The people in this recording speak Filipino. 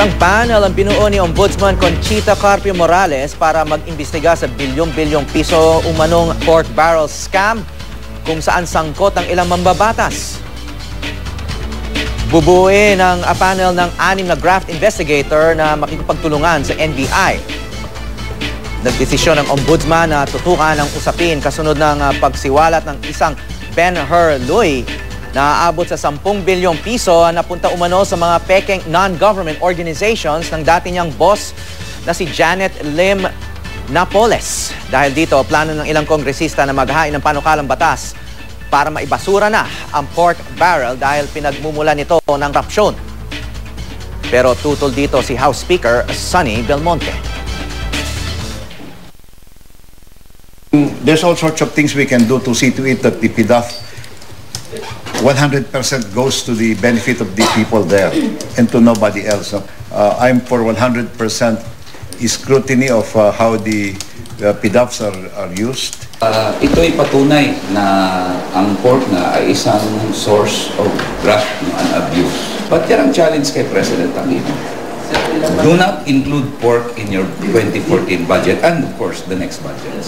Isang panel ang binuo ni Ombudsman Conchita Carpio Morales para mag-imbestiga sa bilyong-bilyong piso umanong pork barrel scam kung saan sangkot ang ilang mambabatas. Bubuuin ng panel ng 6 na graft investigator na makikipagtulungan sa NBI. Nagdesisyon ng Ombudsman na tutukan ang usapin kasunod ng pagsiwalat ng isang Ben-Hur Lui na aabot sa 10 bilyong piso na punta umano sa mga pekeng non-government organizations ng dati niyang boss na si Janet Lim Napoles. Dahil dito, plano ng ilang kongresista na maghain ng panukalang batas para maibasura na ang pork barrel dahil pinagmumulan nito ng korupsyon. Pero tutol dito si House Speaker Sonny Belmonte. There's all sorts of things we can do to see to it that the PDAF 100% goes to the benefit of the people there and to nobody else. I'm for 100% scrutiny of how the PDAFs are used. Ito'y patunay na ang pork na ay isang source of graft and abuse. But yan ang challenge kay President Aquino. Do not include pork in your 2014 budget and of course the next budget.